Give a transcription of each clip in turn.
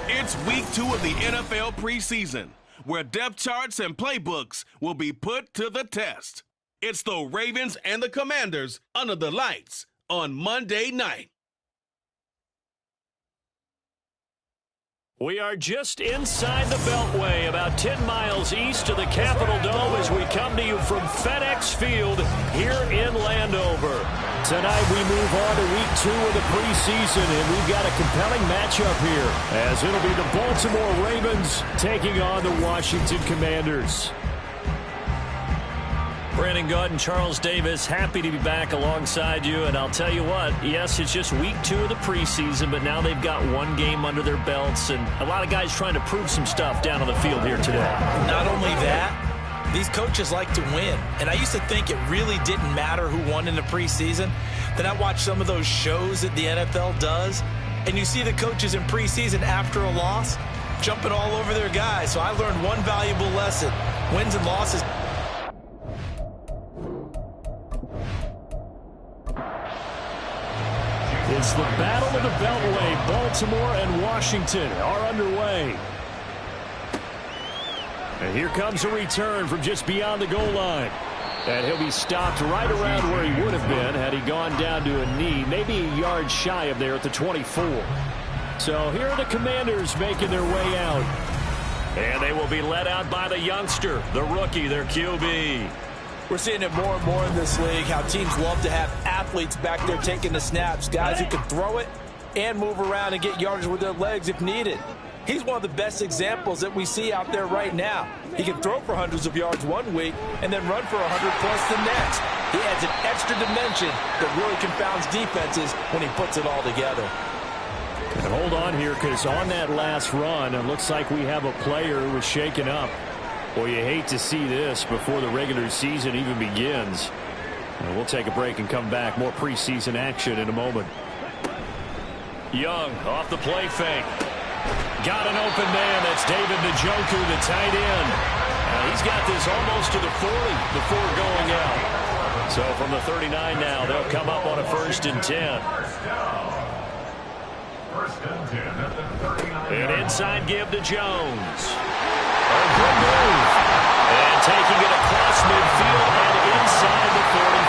It's week 2 of the NFL preseason, where depth charts and playbooks will be put to the test. It's the Ravens and the Commanders under the lights on Monday night. We are just inside the Beltway, about 10 miles east of the Capitol Dome as we come to you from FedEx Field here in Landover. Tonight we move on to week 2 of the preseason, and we've got a compelling matchup here as it'll be the Baltimore Ravens taking on the Washington Commanders. Brandon Gaunt and Charles Davis, happy to be back alongside you. And I'll tell you what, yes, it's just week 2 of the preseason, but now they've got one game under their belts, and a lot of guys trying to prove some stuff down on the field here today. Not only that, these coaches like to win. And I used to think it really didn't matter who won in the preseason. Then I watched some of those shows that the NFL does, and you see the coaches in preseason after a loss jumping all over their guys. So I learned one valuable lesson. Wins and losses. It's the Battle of the Beltway. Baltimore and Washington are underway. And here comes a return from just beyond the goal line. And he'll be stopped right around where he would have been had he gone down to a knee, maybe a yard shy of there at the 24. So here are the Commanders making their way out. And they will be led out by the youngster, the rookie, their QB. We're seeing it more and more in this league, how teams love to have athletes back there taking the snaps, guys who can throw it and move around and get yardage with their legs if needed. He's one of the best examples that we see out there right now. He can throw for hundreds of yards one week and then run for 100-plus the next. He adds an extra dimension that really confounds defenses when he puts it all together. And hold on here, because on that last run, it looks like we have a player who was shaken up. Well, you hate to see this before the regular season even begins. And we'll take a break and come back. More preseason action in a moment. Young off the play fake. Got an open man. That's David Njoku, the tight end. He's got this almost to the 40 before going out. So from the 39 now, they'll come up on a 1st and 10. An inside give to Jones. A good move. And taking it across midfield and inside the 45.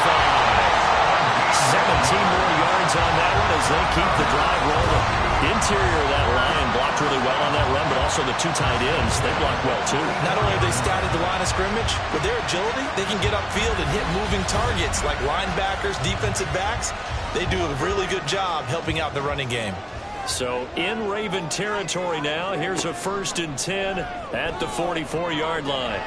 17 more yards on that one as they keep the drive rolling. Interior of that line blocked really well on that run, but also the 2 tight ends, they blocked well too. Not only have they scouted the line of scrimmage, with their agility, they can get upfield and hit moving targets like linebackers, defensive backs. They do a really good job helping out the running game. So in Raven territory now, here's a 1st and 10 at the 44-yard line.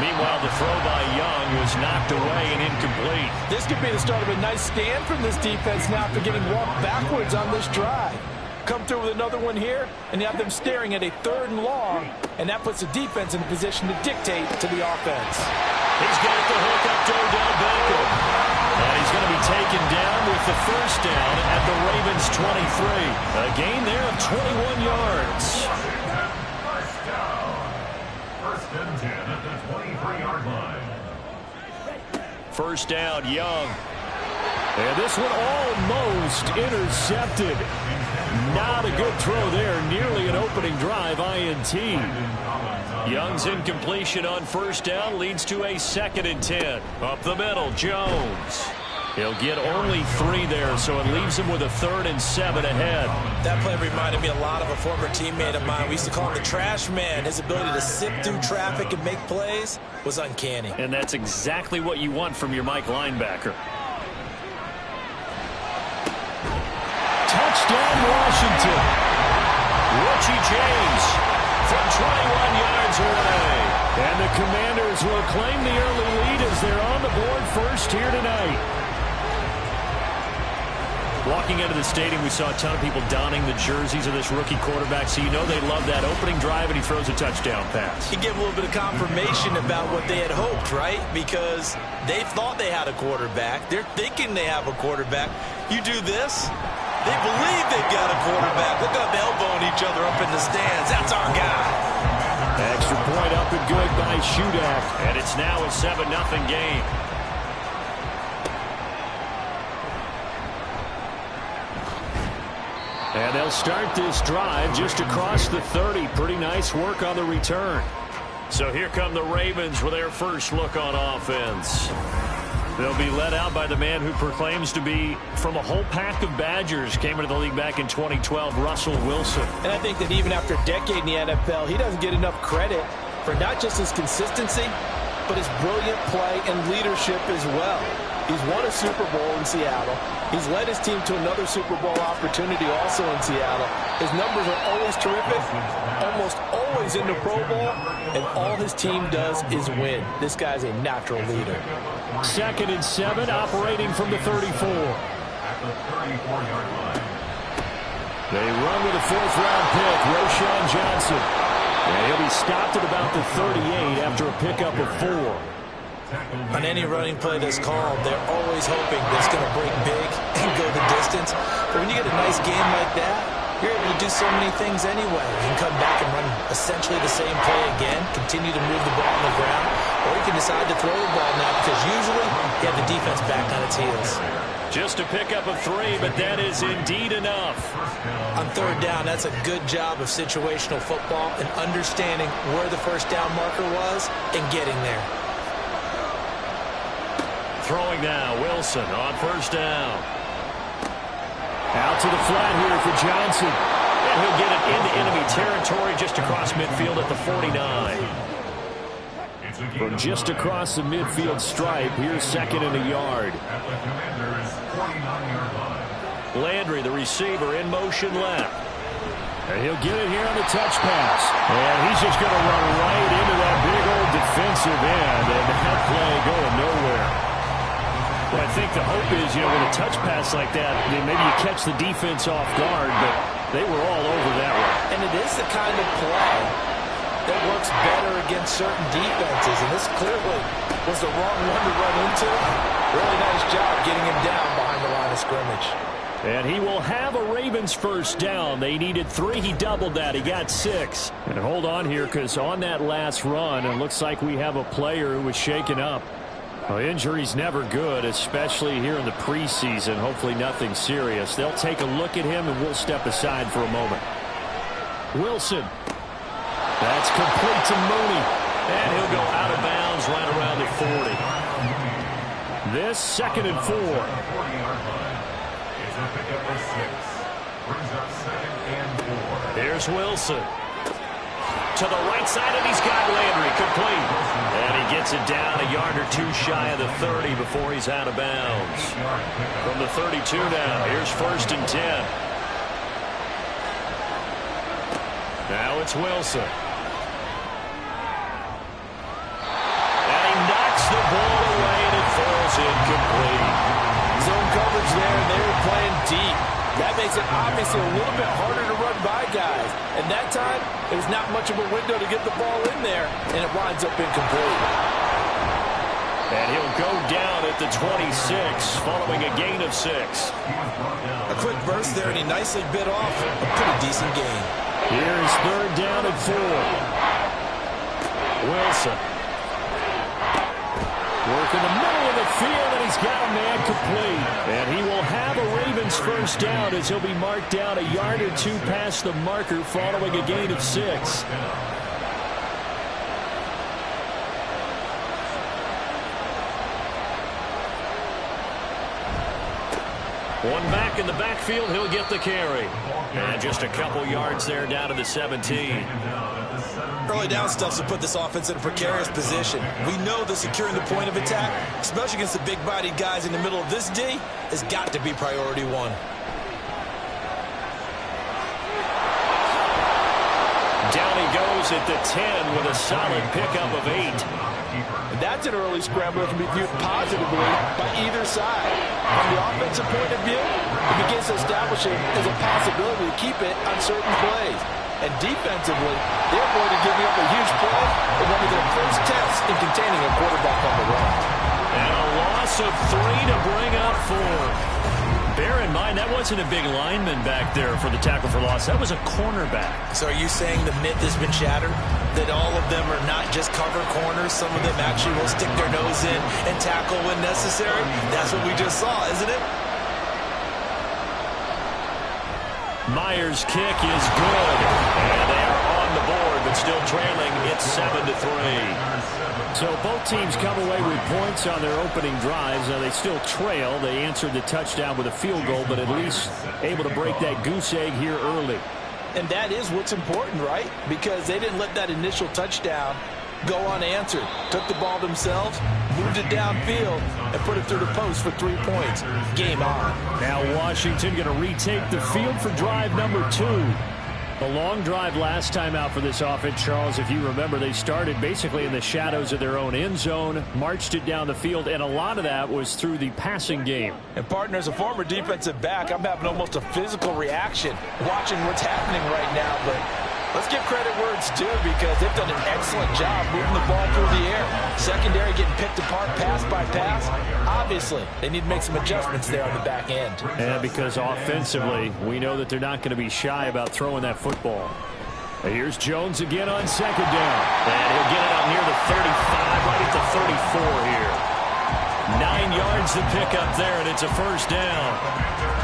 Meanwhile, the throw by Young was knocked away and incomplete. This could be the start of a nice stand from this defense now after getting walked backwards on this drive. Come through with another one here, and you have them staring at a 3rd and long, and that puts the defense in a position to dictate to the offense. He's got the hook up to Odell Beckham. And he's going to be taken down with the 1st down at the Ravens 23. A gain there of 21 yards. First down. 1st and 10 at the 23-yard line. 1st down, Young. And this one almost intercepted. Not a good throw there. Nearly an opening drive INT. Young's incompletion on 1st down leads to a 2nd and 10. Up the middle, Jones. He'll get only 3 there, so it leaves him with a 3rd and 7 ahead. That play reminded me a lot of a former teammate of mine. We used to call him the trash man. His ability to sift through traffic and make plays was uncanny. And that's exactly what you want from your Mike linebacker. Touchdown, Washington. Richie James from 21 yards away. And the Commanders will claim the early lead as they're on the board first here tonight. Walking into the stadium, we saw a ton of people donning the jerseys of this rookie quarterback, so you know they love that opening drive, and he throws a touchdown pass. He gave a little bit of confirmation about what they had hoped, right? Because they thought they had a quarterback. They're thinking they have a quarterback. You do this, they believe they've got a quarterback. Look at them elbowing each other up in the stands. That's our guy. Extra point up and good by Shudak, and it's now a 7-0 game. And they'll start this drive just across the 30. Pretty nice work on the return. So here come the Ravens with their first look on offense. They'll be led out by the man who proclaims to be from a whole pack of Badgers. Came into the league back in 2012, Russell Wilson. And I think that even after a decade in the NFL, he doesn't get enough credit for not just his consistency, but his brilliant play and leadership as well. He's won a Super Bowl in Seattle. He's led his team to another Super Bowl opportunity also in Seattle. His numbers are always terrific, almost always in the Pro Bowl, and all his team does is win. This guy's a natural leader. 2nd and 7, operating from the 34. At the 34-yard line. They run with a 4th-round pick, Roschon Johnson. And he'll be stopped at about the 38 after a pickup of 4. On any running play that's called, they're always hoping that it's going to break big and go the distance. But when you get a nice game like that, you're able to do so many things anyway. You can come back and run essentially the same play again, continue to move the ball on the ground, or you can decide to throw the ball now because usually you have the defense back on its heels. Just a pickup of 3, but that is indeed enough. On 3rd down, that's a good job of situational football and understanding where the first down marker was and getting there. Throwing now, Wilson on 1st down. Out to the flat here for Johnson. And he'll get it into enemy territory just across midfield at the 49. From just across the midfield stripe, here's 2nd and a yard. At the Commander's 49-yard line. Landry, the receiver, in motion left. And he'll get it here on the touch pass. And he's just going to run right into that big old defensive end. And that play going nowhere. Well, I think the hope is, with a touch pass like that, maybe you catch the defense off guard, but they were all over that one. And it is the kind of play that works better against certain defenses, and this clearly was the wrong one to run into. Really nice job getting him down behind the line of scrimmage. And he will have a Ravens 1st down. They needed 3. He doubled that. He got 6. And hold on here, because on that last run, it looks like we have a player who was shaken up. Well, injury's never good, especially here in the preseason. Hopefully nothing serious. They'll take a look at him, and we'll step aside for a moment. Wilson. That's complete to Mooney. And he'll go out of bounds right around the 40. This 2nd and 4. It's a pickup of 6. Brings up 2nd and 4. Here's Wilson. To the right side, and he's got Landry complete. And he gets it down a yard or 2 shy of the 30 before he's out of bounds. From the 32 now, here's 1st and 10. Now it's Wilson. And he knocks the ball away, and it falls incomplete. Zone coverage there, and they were playing deep. That makes it obviously a little bit harder to run by guys. And that time, there's not much of a window to get the ball in there, and it winds up incomplete. And he'll go down at the 26, following a gain of 6. A quick burst there, and he nicely bit off a pretty decent gain. Here's 3rd down and 4. Wilson. Working the middle of the field, and he's got a man complete. And he will have a Ravens 1st down as he'll be marked down a yard or 2 past the marker following a gain of 6. One back in the backfield, he'll get the carry. And just a couple yards there down to the 17. Early down stuff's to put this offense in a precarious position. We know that securing the point of attack, especially against the big-bodied guys in the middle of this D, has got to be priority 1. Down he goes at the 10 with a solid pickup of 8. And that's an early scramble that can be viewed positively by either side. From the offensive point of view, it begins to establish it as a possibility to keep it on certain plays. And defensively, they're going to give you up a huge play in one of their first tests in containing a quarterback on the run. And a loss of 3 to bring up 4. Bear in mind, that wasn't a big lineman back there for the tackle for loss. That was a cornerback. So are you saying the myth has been shattered? That all of them are not just cover corners? Some of them actually will stick their nose in and tackle when necessary? That's what we just saw, isn't it? Myers' kick is good. And they are on the board, but still trailing. It's 7-3. So both teams come away with points on their opening drives. Now they still trail. They answered the touchdown with a field goal, but at least able to break that goose egg here early. And that is what's important, right? Because they didn't let that initial touchdown go unanswered. Took the ball themselves, moved it downfield, and put it through the post for 3 points. Game on. Now Washington going to retake the field for drive number 2. A long drive last time out for this offense, Charles. If you remember, they started basically in the shadows of their own end zone, marched it down the field, and a lot of that was through the passing game. And, partner, as a former defensive back, I'm having almost a physical reaction watching what's happening right now. But let's give credit where it's due because they've done an excellent job moving the ball through the air. Secondary getting picked apart pass by pass. Obviously, they need to make some adjustments there on the back end. And because offensively, we know that they're not going to be shy about throwing that football. And here's Jones again on second down. And he'll get it up near the 35, right at the 34 here. 9 yards to pick up there, and it's a first down.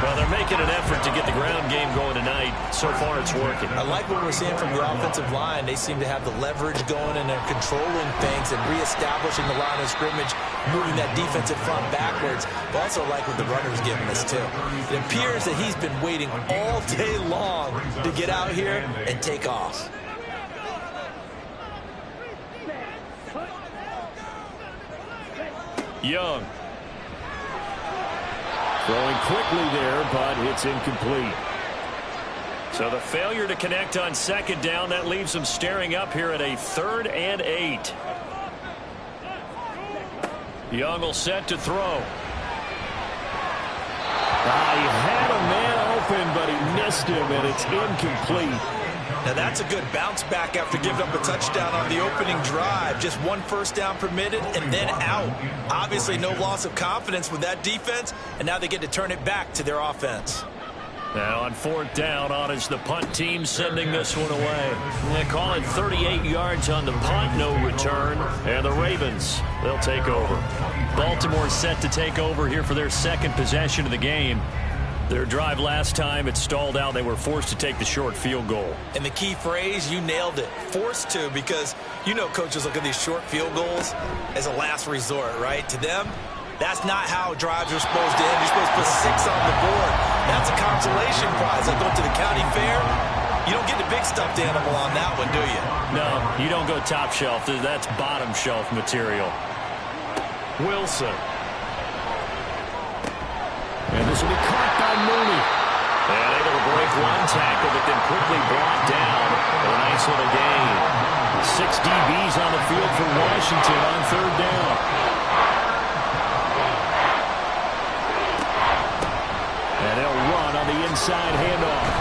Well, they're making an effort to get the ground game going tonight. So far, it's working. I like what we're seeing from the offensive line. They seem to have the leverage going, and they're controlling things and reestablishing the line of scrimmage, moving that defensive front backwards. But also like what the runner's giving us, too. It appears that he's been waiting all day long to get out here and take off. Young. Throwing quickly there, but it's incomplete. So the failure to connect on second down, that leaves them staring up here at a 3rd and 8. Young will set to throw. He had a man open, but he missed him, and it's incomplete. Now that's a good bounce back after giving up a touchdown on the opening drive. Just 1 first down permitted and then out. Obviously no loss of confidence with that defense, and now they get to turn it back to their offense. Now on 4th down, on is the punt team sending this one away. They call it 38 yards on the punt, no return. And the Ravens, they'll take over. Baltimore set to take over here for their 2nd possession of the game. Their drive last time, it stalled out. They were forced to take the short field goal. And the key phrase, you nailed it. Forced to, because you know coaches look at these short field goals as a last resort, right? To them, that's not how drives are supposed to end. You're supposed to put 6 on the board. That's a consolation prize. Like going to the county fair, you don't get the big stuffed animal on that one, do you? No, you don't go top shelf. That's bottom shelf material. Wilson. And this will be caught by Mooney. And able to break 1 tackle, but then quickly brought down. A nice little gain. 6 DBs on the field for Washington on 3rd down. And they'll run on the inside handoff.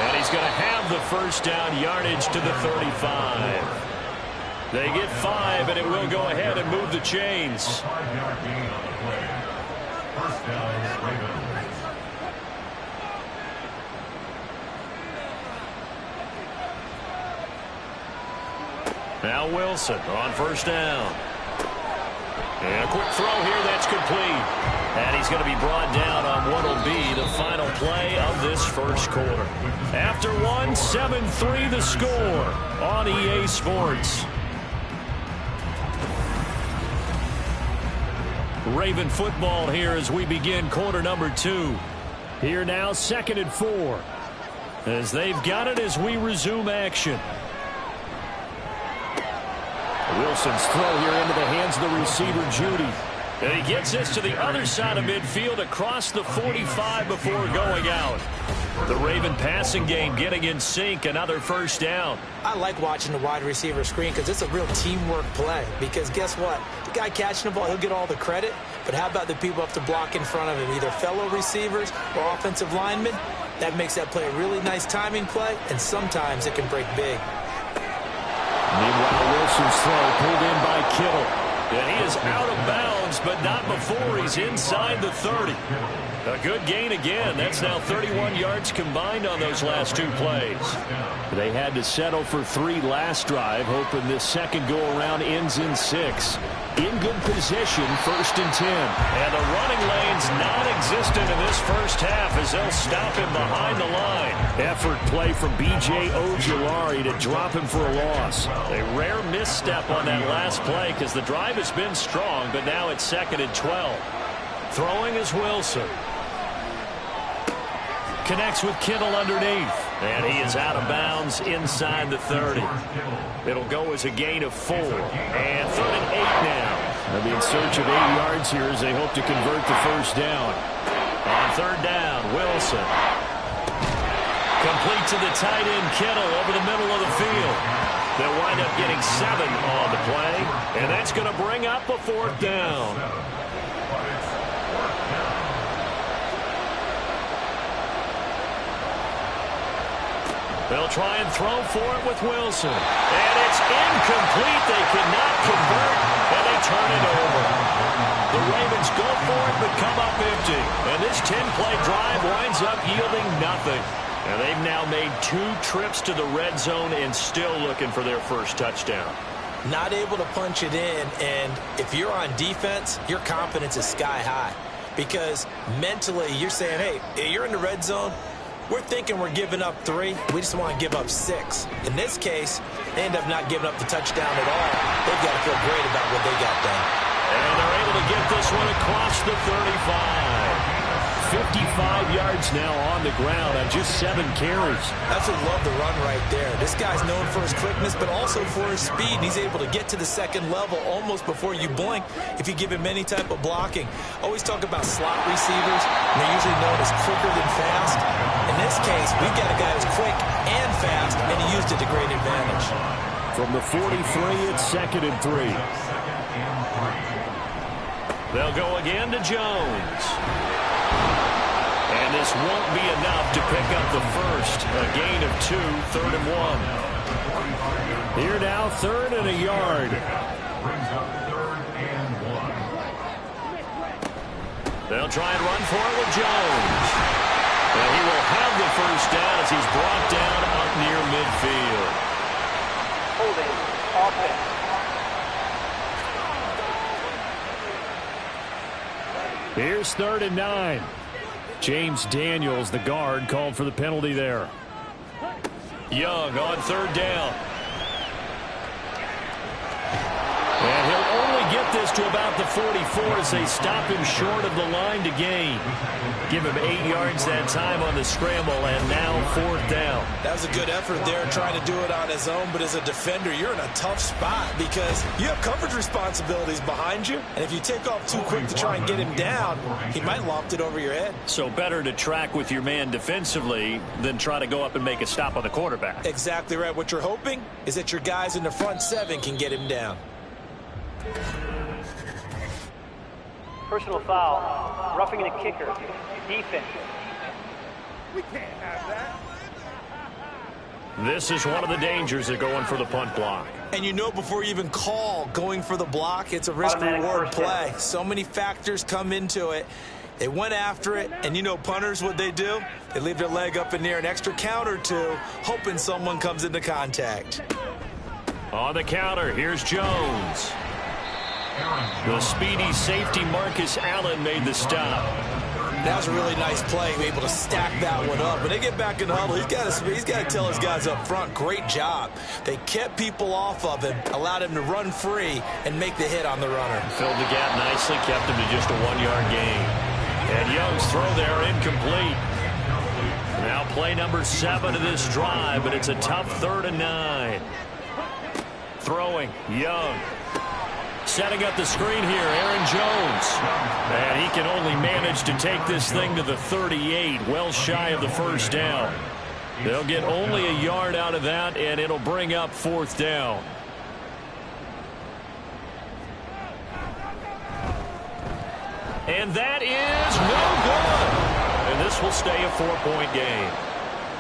And he's going to have the first down yardage to the 35. They get 5, and it will go ahead and move the chains. Now Wilson on 1st down. And a quick throw here that's complete. And he's going to be brought down on what will be the final play of this first quarter. After 1, 7-3 the score on EA Sports. Raven football here as we begin quarter number 2. Here now 2nd and 4. As they've got it as we resume action. Wilson's throw here into the hands of the receiver, Judy. And he gets this to the other side of midfield across the 45 before going out. The Raven passing game getting in sync, another first down. I like watching the wide receiver screen because it's a real teamwork play. Because guess what? The guy catching the ball, he'll get all the credit. But how about the people up to block in front of him, either fellow receivers or offensive linemen? That makes that play a really nice timing play, and sometimes it can break big. Meanwhile, Wilson's throw pulled in by Kittle. And he is out of bounds Jones, but not before he's inside the 30. A good gain again. That's now 31 yards combined on those last 2 plays. They had to settle for 3 last drive, hoping this second go-around ends in 6. In good position, 1st and 10. And the running lane's non-existent in this first half as they'll stop him behind the line. Effort play from B.J. Ojulari to drop him for a loss. A rare misstep on that last play because the drive has been strong, but now it's 2nd and 12. Throwing is Wilson. Connects with Kittle underneath. And he is out of bounds inside the 30. It'll go as a gain of 4. And 3rd and 8 now. They'll be in search of 8 yards here as they hope to convert the first down. On 3rd down, Wilson. Complete to the tight end, Kittle, over the middle of the field. They'll wind up getting 7 on the play. And that's going to bring up a 4th down. They'll try and throw for it with Wilson. And it's incomplete. They cannot convert, and they turn it over. The Ravens go for it, but come up empty. And this 10-play drive winds up yielding nothing. And they've now made 2 trips to the red zone and still looking for their first touchdown. Not able to punch it in, and if you're on defense, your confidence is sky high. Because mentally, you're saying, hey, you're in the red zone. We're thinking we're giving up 3. We just want to give up 6. In this case, they end up not giving up the touchdown at all. They've got to feel great about what they got done. And they're able to get this one across the 35. 55 yards now on the ground on just 7 carries. That's what love the run right there. This guy's known for his quickness, but also for his speed. He's able to get to the 2nd level almost before you blink if you give him any type of blocking. Always talk about slot receivers, and they're usually known as quicker than fast. In this case, we've got a guy who's quick and fast, and he used it to great advantage. From the 43, it's 2nd and 3. They'll go again to Jones. And this won't be enough to pick up the first. A gain of 2, 3rd and 1. Here now, 3rd and a yard. Brings up 3rd and 1. They'll try and run for it with Jones. And he will have the first down as he's brought down up near midfield. Holding offense. Here's 3rd and 9. James Daniels, the guard, called for the penalty there. Young on 3rd down. And he'll only get this to about the 44 as they stop him short of the line to gain. Give him 8 yards that time on the scramble, and now 4th down. That was a good effort there trying to do it on his own, but as a defender, you're in a tough spot because you have coverage responsibilities behind you, and if you take off too quick to try and get him down, he might loft it over your head. So better to track with your man defensively than try to go up and make a stop on the quarterback. Exactly right. What you're hoping is that your guys in the front 7 can get him down. Personal foul. Roughing the kicker. Defense. We can't have that. This is one of the dangers of going for the punt block. And you know before you even call going for the block, it's a risk-reward play. So many factors come into it. They went after it, and you know punters, what they do? They leave their leg up in the air an extra count or 2, hoping someone comes into contact. On the counter, here's Jones. The speedy safety Marcus Allen made the stop. That was a really nice play, able to stack that one up. When they get back in the huddle, he's got to tell his guys up front, great job. They kept people off of him, allowed him to run free and make the hit on the runner. Filled the gap nicely, kept him to just a 1-yard gain. And Young's throw there incomplete. Now play number 7 of this drive, but it's a tough 3rd and 9. Throwing, Young. Setting up the screen here, Aaron Jones. And he can only manage to take this thing to the 38, well shy of the first down. They'll get only a yard out of that, and it'll bring up 4th down. And that is no good. And this will stay a 4-point game.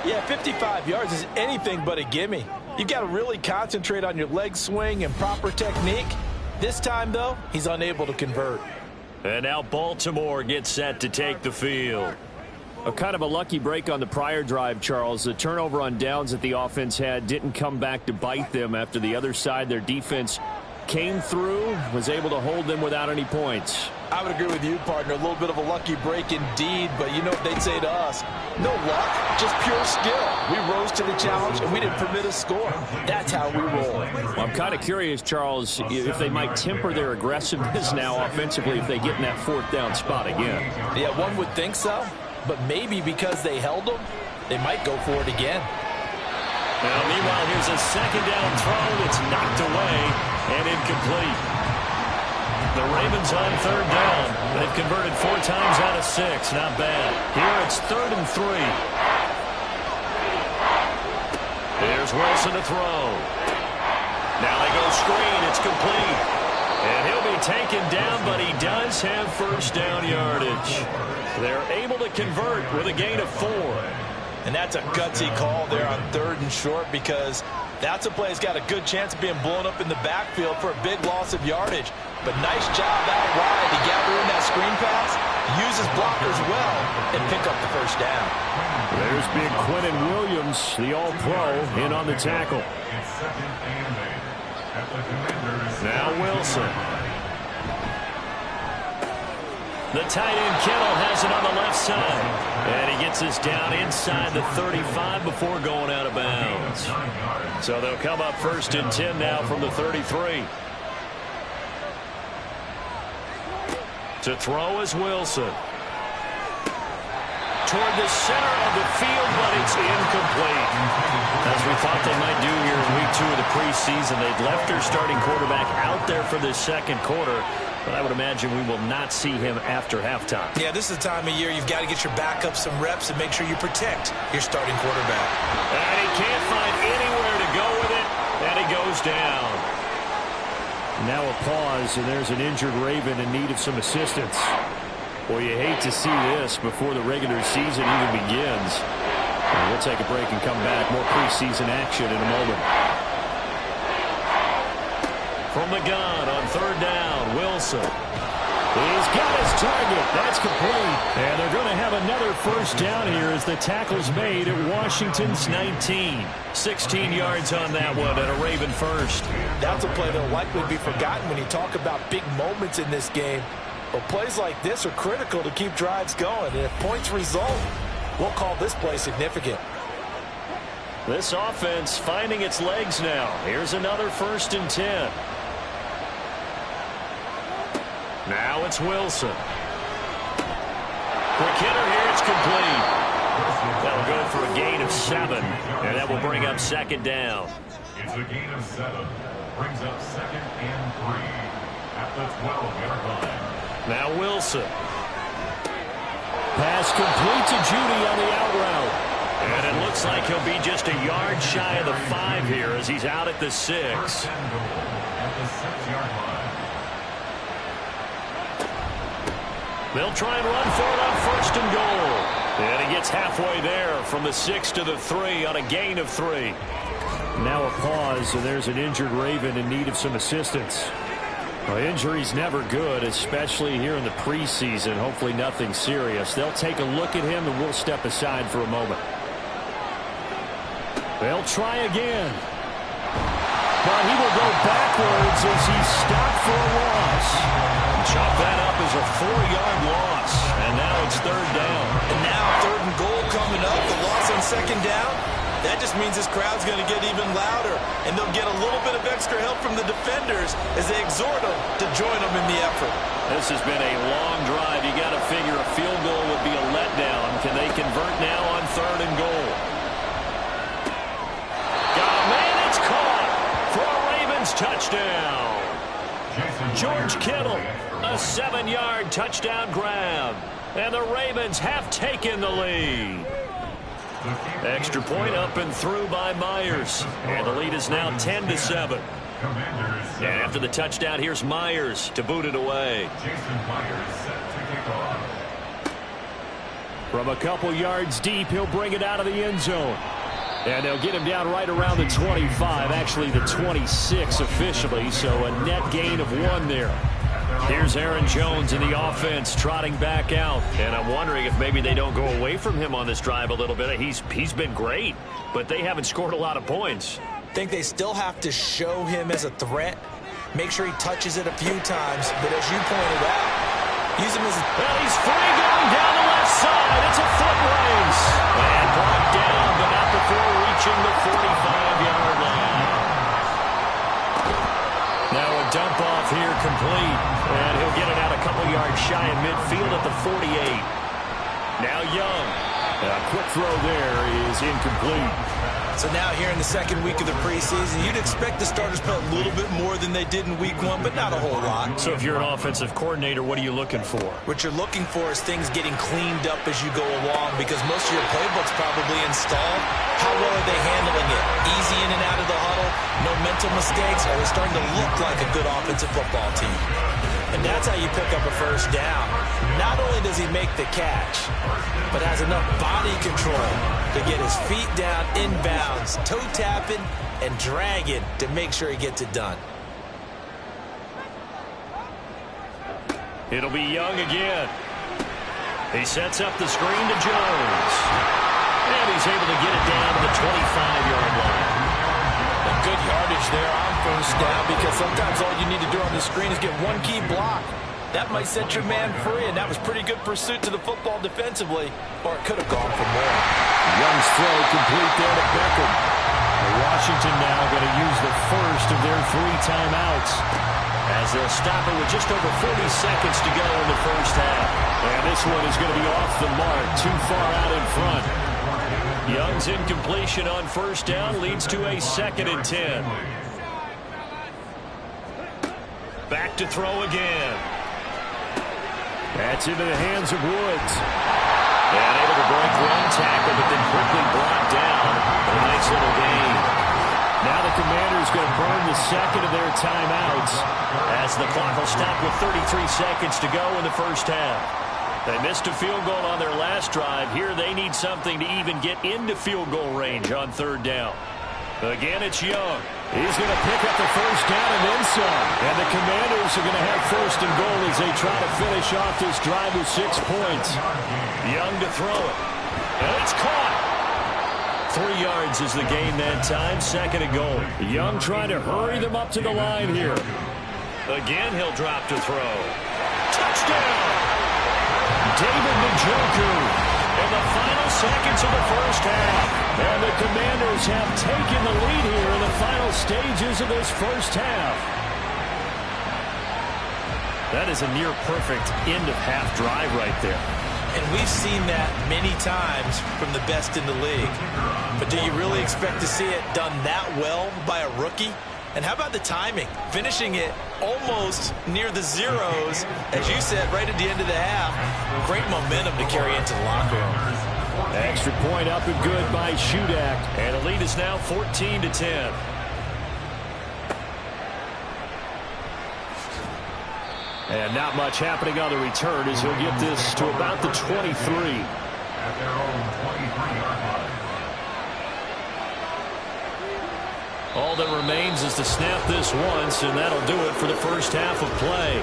Yeah, 55 yards is anything but a gimme. You've got to really concentrate on your leg swing and proper technique. This time, though, he's unable to convert. And now Baltimore gets set to take the field. A kind of a lucky break on the prior drive, Charles. The turnover on downs that the offense had didn't come back to bite them after the other side. Their defense came through, was able to hold them without any points. I would agree with you, partner. A little bit of a lucky break indeed, but you know what they'd say to us? No luck, just pure skill. We rose to the challenge, and we didn't permit a score. That's how we roll. Well, I'm kind of curious, Charles, if they might temper their aggressiveness now offensively if they get in that fourth down spot again. Yeah, one would think so, but maybe because they held them, they might go for it again. Now, meanwhile, here's a second down throw that's knocked away and incomplete. The Ravens on third down. They've converted 4 times out of 6. Not bad. Here it's 3rd and 3. There's Wilson to throw. Now they go screen. It's complete. And he'll be taken down, but he does have first down yardage. They're able to convert with a gain of 4. And that's a gutsy call there on 3rd and short, because that's a play that's got a good chance of being blown up in the backfield for a big loss of yardage. But nice job out wide to gather in that screen pass, use his blockers well, and pick up the first down. There's big Quentin Williams, the All-Pro, in on the tackle. Now Wilson. The tight end Kittle has it on the left side. And he gets us down inside the 35 before going out of bounds. So they'll come up 1st and 10 now from the 33. To throw is Wilson. Toward the center of the field, but it's incomplete. As we thought they might do here in week 2 of the preseason, they've left their starting quarterback out there for this second quarter. But I would imagine we will not see him after halftime. Yeah, this is the time of year you've got to get your backup some reps and make sure you protect your starting quarterback. And he can't find anywhere to go with it, and he goes down. Now a pause, and there's an injured Raven in need of some assistance. Boy, you hate to see this before the regular season even begins. And we'll take a break and come back. More preseason action in a moment. From the gun on third down, Wilson. He's got his target. That's complete. And they're going to have another first down here as the tackle's made at Washington's 19. 16 yards on that one and a Raven first. That's a play that will likely be forgotten when you talk about big moments in this game. But plays like this are critical to keep drives going. And if points result, we'll call this play significant. This offense finding its legs now. Here's another 1st and 10. Now it's Wilson. Quick hitter here. It's complete. That'll go for a gain of 7. And that will bring up 2nd down. It's a gain of 7. Brings up 2nd and 3 at the 12-yard line. Now Wilson. Pass complete to Judy on the out route. And it looks like he'll be just a yard shy of the 5 here as he's out at the 6. First and goal at the 6-yard line. They'll try and run for it on 1st and goal. And he gets halfway there from the 6 to the 3 on a gain of 3. Now a pause, and there's an injured Raven in need of some assistance. Well, injury's never good, especially here in the preseason. Hopefully nothing serious. They'll take a look at him, and we'll step aside for a moment. They'll try again. But he will go backwards as he's stopped for a loss. Chop that up as a 4-yard loss. And now it's 3rd down. And now 3rd and goal coming up. The loss on 2nd down. That just means this crowd's going to get even louder. And they'll get a little bit of extra help from the defenders as they exhort them to join them in the effort. This has been a long drive. You got to figure a field goal would be a letdown. Can they convert now on 3rd and goal? Got a man. It's caught for a Ravens touchdown. George Kittle, a 7-yard touchdown grab. And the Ravens have taken the lead. Extra point up and through by Myers. And the lead is now 10-7. And after the touchdown, here's Myers to boot it away. From a couple yards deep, he'll bring it out of the end zone. And they'll get him down right around the 25, actually the 26 officially, so a net gain of 1 there. Here's Aaron Jones in the offense trotting back out. And I'm wondering if maybe they don't go away from him on this drive a little bit. He's been great, but they haven't scored a lot of points. I think they still have to show him as a threat, make sure he touches it a few times, but as you pointed out, use him as a... Well, he's free going down the left side. It's a foot race. And brought down, but not before reaching the 45-yard line. Now a dump off here complete. And he'll get it out a couple yards shy of midfield at the 48. Now Young. A quick throw there is incomplete. So now here in the second week of the preseason, you'd expect the starters to play a little bit more than they did in week 1, but not a whole lot. So if you're an offensive coordinator, what are you looking for? What you're looking for is things getting cleaned up as you go along, because most of your playbook's probably installed. How well are they handling it? Easy in and out of the huddle, no mental mistakes, or are they starting to look like a good offensive football team? And that's how you pick up a first down. Not only does he make the catch, but has enough body control to get his feet down inbounds, toe tapping, and dragging to make sure he gets it done. It'll be Young again. He sets up the screen to Jones. And he's able to get it down to the 25-yard line. A good yardage there on first down, because sometimes all you need to do on the screen is get one key block. That might set your man free, and that was pretty good pursuit to the football defensively, or it could have gone for more. Young's throw complete there to Beckham. Washington now going to use the first of their 3 timeouts, as they'll stop it with just over 40 seconds to go in the first half. And this one is going to be off the mark, too far out in front. Young's incompletion on first down leads to a 2nd and 10. Back to throw again. That's into the hands of Woods. And able to break 1 tackle, but then quickly brought down. A nice little gain. Now the Commanders going to burn the 2nd of their timeouts, as the clock will stop with 33 seconds to go in the first half. They missed a field goal on their last drive. Here they need something to even get into field goal range on 3rd down. Again, it's Young. He's going to pick up the first down and then some. And the Commanders are going to have 1st and goal as they try to finish off this drive with 6 points. Young to throw it. And it's caught. 3 yards is the gain that time. 2nd and goal. Young trying to hurry them up to the line here. Again, he'll drop to throw. Touchdown! David Njoku in the final seconds of the first half. And the Commanders have taken the lead here in the final stages of this first half. That is a near-perfect end-of-half drive right there. And we've seen that many times from the best in the league. But do you really expect to see it done that well by a rookie? And how about the timing? Finishing it almost near the zeros, as you said, right at the end of the half. Great momentum to carry into the locker room. Extra point up and good by Shudak. And the lead is now 14-10. And not much happening on the return as he'll get this to about the 23. At their own 23-yard line. All that remains is to snap this once, and that'll do it for the first half of play.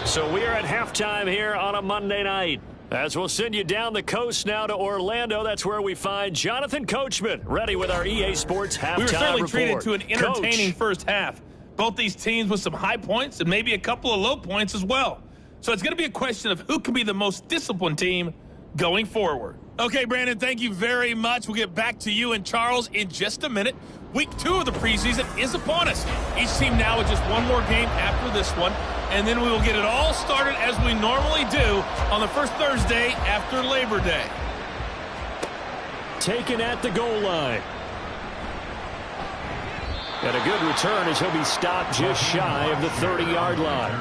So we are at halftime here on a Monday night, as we'll send you down the coast now to Orlando. That's where we find Jonathan Coachman, ready with our EA Sports halftime report. We were certainly treated to an entertaining Coach. first half. Both these teams with some high points and maybe a couple of low points as well. So it's going to be a question of who can be the most disciplined team going forward. Okay, Brandon, thank you very much. We'll get back to you and Charles in just a minute. Week 2 of the preseason is upon us. Each team now with just one more game after this one, and then we will get it all started as we normally do on the first Thursday after Labor Day. Taken at the goal line. And a good return as he'll be stopped just shy of the 30-yard line.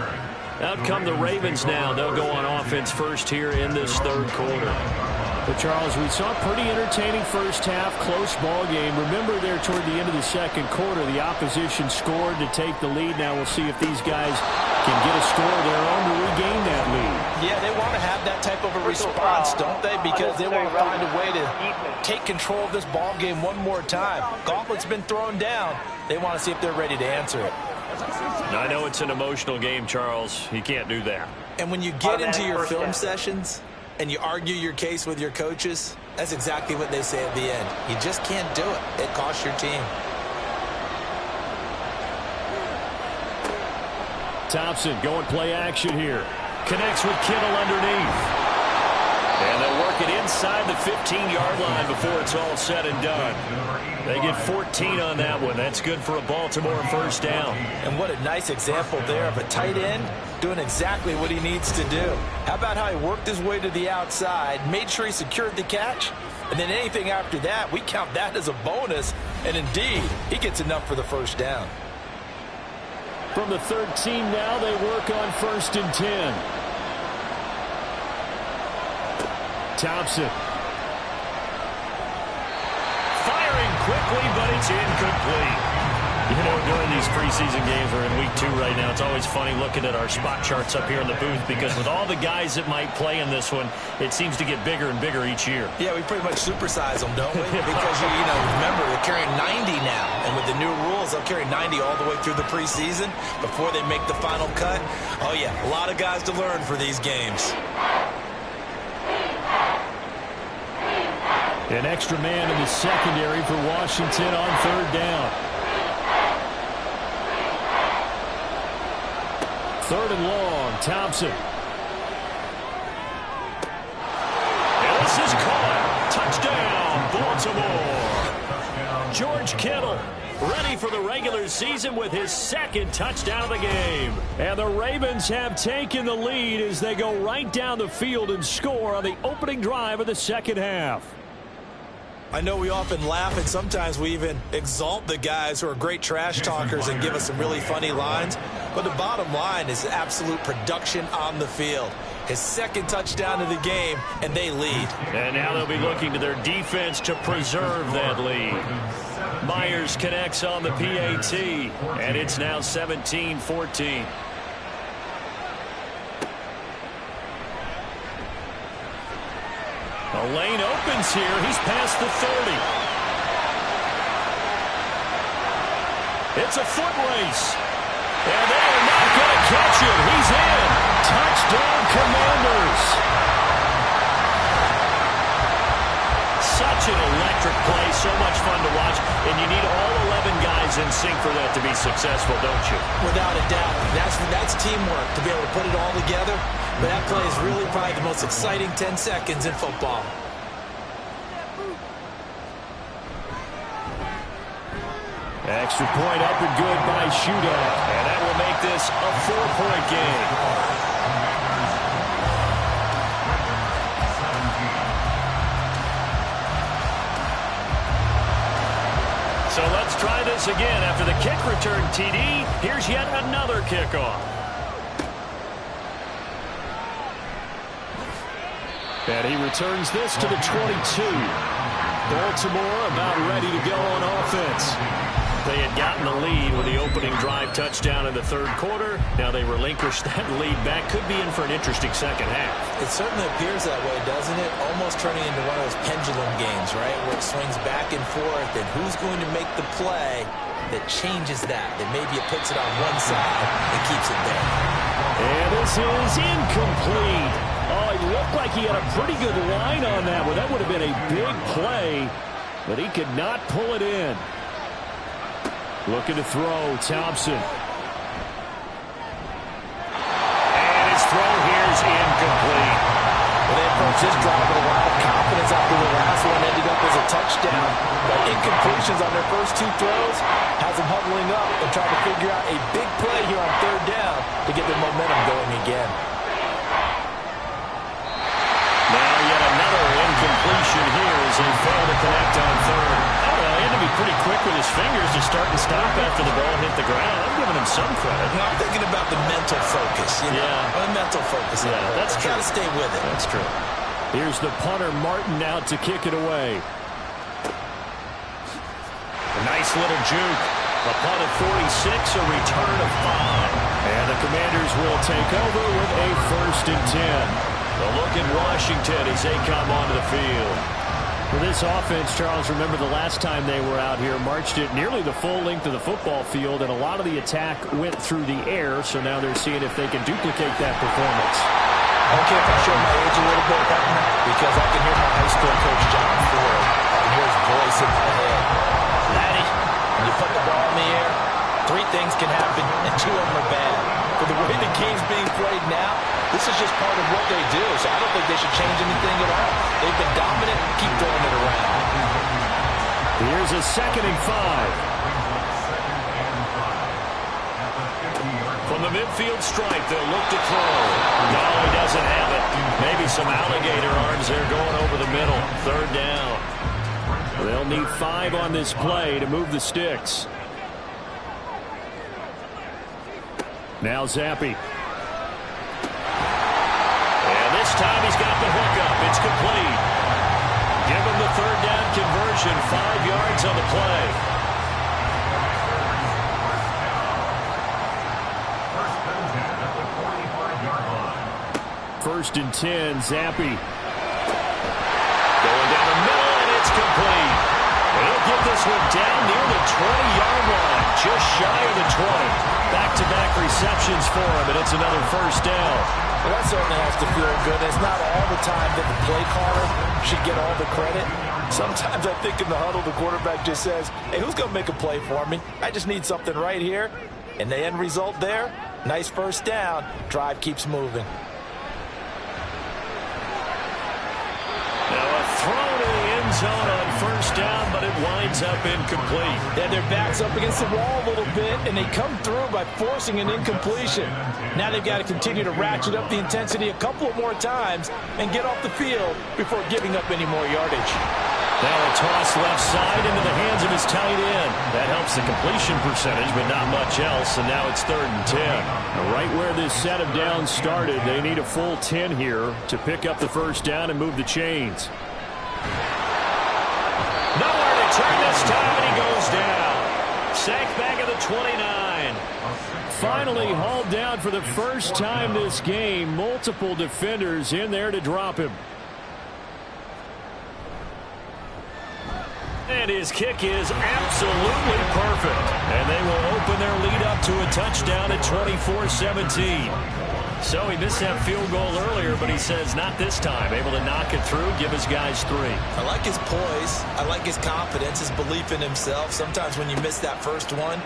Out come the Ravens now. They'll go on offense first here in this 3rd quarter. But, Charles, we saw a pretty entertaining first half, close ball game. Remember, their here toward the end of the second quarter. The opposition scored to take the lead. Now we'll see if these guys can get a score of their own to regain that lead. Yeah, they want to have that type of a response, don't they? Because they want to find a way to take control of this ball game one more time. Gauntlet's been thrown down. They want to see if they're ready to answer it. I know it's an emotional game, Charles. You can't do that. And when you get into your film sessions and you argue your case with your coaches, that's exactly what they say at the end. You just can't do it. It costs your team. Thompson going play action here. Connects with Kittle underneath. And they'll work it inside the 15-yard line before it's all said and done. They get 14 on that one. That's good for a Baltimore first down. And what a nice example there of a tight end doing exactly what he needs to do. How about how he worked his way to the outside, made sure he secured the catch, and then anything after that, we count that as a bonus. And indeed, he gets enough for the first down. From the 13 now, they work on 1st and 10. Thompson. Firing quickly, but it's incomplete. You know, during these preseason games, we're in week 2 right now. It's always funny looking at our spot charts up here in the booth because with all the guys that might play in this one, it seems to get bigger and bigger each year. Yeah, we pretty much supersize them, don't we? Because, you know, remember, they're carrying 90 now. And with the new rules, they'll carry 90 all the way through the preseason before they make the final cut. Oh, yeah, a lot of guys to learn for these games. An extra man in the secondary for Washington on 3rd down. 3rd and long, Thompson. And this is caught. Touchdown, Baltimore. George Kittle ready for the regular season with his 2nd touchdown of the game. And the Ravens have taken the lead as they go right down the field and score on the opening drive of the second half. I know we often laugh, and sometimes we even exalt the guys who are great trash talkers and give us some really funny lines. But the bottom line is absolute production on the field. His 2nd touchdown of the game, and they lead. And now they'll be looking to their defense to preserve that lead. Myers connects on the PAT, and it's now 17-14. A lane opens here. He's past the 30. It's a foot race. And they are not going to catch it. He's in. Touchdown, Commanders. Such an electric play. So much fun to watch. And you need all 11 guys in sync for that to be successful, don't you? Without a doubt. That's teamwork to be able to put it all together. But that play is really probably the most exciting 10 seconds in football. Extra point up and good by Shootout. And that will make this a 4-point game. So let's try this again. After the kick return TD, here's yet another kickoff. And he returns this to the 22. Baltimore about ready to go on offense. They had gotten the lead with the opening drive touchdown in the 3rd quarter. Now they relinquish that lead back. Could be in for an interesting second half. It certainly appears that way, doesn't it? Almost turning into one of those pendulum games, right? Where it swings back and forth. And who's going to make the play that changes that? That maybe it puts it on one side and keeps it there. And this is incomplete. Oh, it looked like he had a pretty good line on that one. That would have been a big play, but he could not pull it in. Looking to throw, Thompson. And his throw here is incomplete. Well, they approached this drive with a lot of confidence after the last one ended up as a touchdown. But incompletions on their first 2 throws has them huddling up and trying to figure out a big play here on 3rd down to get their momentum going again. Now yet another incompletion here as they fail to connect on 3rd. I don't know, he had to be pretty quick with his fingers to start and stop after the ball hit the ground. I'm giving him some credit. I'm thinking about the mental focus. You know? Yeah. The mental focus. Yeah, that's true. Got to stay with it. That's true. Here's the punter, Martin, out to kick it away. A nice little juke. A punt of 46, a return of 5. And the Commanders will take over with a 1st and 10. A look at Washington as they come onto the field. For this offense, Charles, remember the last time they were out here, marched it nearly the full length of the football field, and a lot of the attack went through the air, so now they're seeing if they can duplicate that performance. Okay, if I show my age a little bit, because I can hear my high school coach, John Ford. I can hear his voice in my head. Laddie, when you put the ball in the air, 3 things can happen, and 2 of them are bad. For the way the game's being played now, this is just part of what they do, so I don't think they should change anything at all. They've been dominant. Keep throwing it around. Here's a 2nd and 5. From the midfield stripe, they'll look to throw. No, he doesn't have it. Maybe some alligator arms there going over the middle. 3rd down. They'll need 5 on this play to move the sticks. Now Zappi. And this time he's got the hook up. It's complete. Give him the 3rd down conversion. 5 yards on the play. First and 10, Zappi. Going down the middle, and it's complete. He'll get this one down near the 20-yard line, just shy of the 20. Back-to-back receptions for him, and it's another 1st down. Well, that certainly has to feel good. It's not all the time that the play caller should get all the credit. Sometimes I think in the huddle, the quarterback just says, hey, who's going to make a play for me? I just need something right here. And the end result there, nice 1st down. Drive keeps moving. Now a throw to the end zone on 1st down, but it winds up incomplete. Yeah, their back's up against the wall a little bit, and they come through by forcing an incompletion. Now they've got to continue to ratchet up the intensity a couple of more times and get off the field before giving up any more yardage. Now a toss left side into the hands of his tight end. That helps the completion percentage, but not much else, and now it's 3rd and 10. Right where this set of downs started, they need a full 10 here to pick up the 1st down and move the chains. Nowhere to turn this time, and he goes down. Sacked back at the 29. Finally hauled down for the first time this game. Multiple defenders in there to drop him. And his kick is absolutely perfect. And they will open their lead up to a touchdown at 24-17. So he missed that field goal earlier, but he says not this time. Able to knock it through, give his guys 3. I like his poise. I like his confidence, his belief in himself. Sometimes when you miss that first one,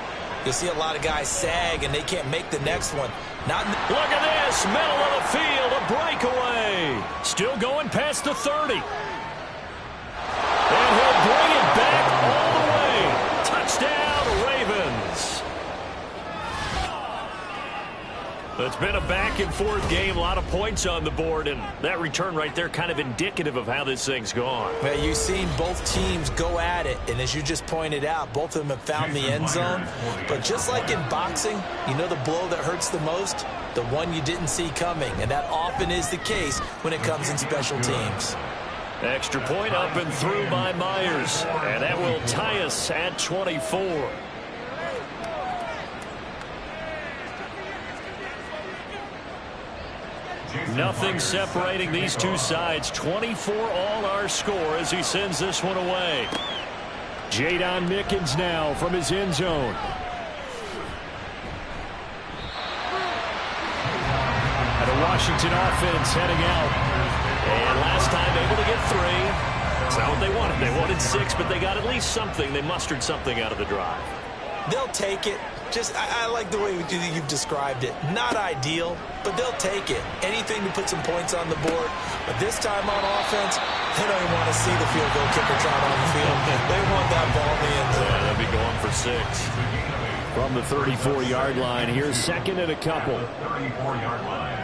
you'll see a lot of guys sag and they can't make the next one. Look at this, middle of the field, a breakaway. Still going past the 30. And he'll bring it back all the way. Touchdown, Ravens. It's been a back-and-forth game, a lot of points on the board, and that return right there kind of indicative of how this thing's gone. Well, you've seen both teams go at it, and as you just pointed out, both of them have found the end zone. But just like in boxing, you know the blow that hurts the most? The one you didn't see coming, and that often is the case when it comes in special teams. Extra point up and through by Myers, and that will tie us at 24. Nothing separating these two sides. 24 all our score as he sends this one away. Jadon Mickens now from his end zone. And a Washington offense heading out. And last time able to get 3. That's not what they wanted. They wanted 6, but they got at least something. They mustered something out of the drive. They'll take it. I like the way you've described it. Not ideal, but they'll take it. Anything to put some points on the board. But this time on offense, they don't even want to see the field goal kicker trot on the field. They want that ball in the end zone. Yeah, they'll be going for 6. From the 34-yard line, here's 2nd and a couple. 34-yard line.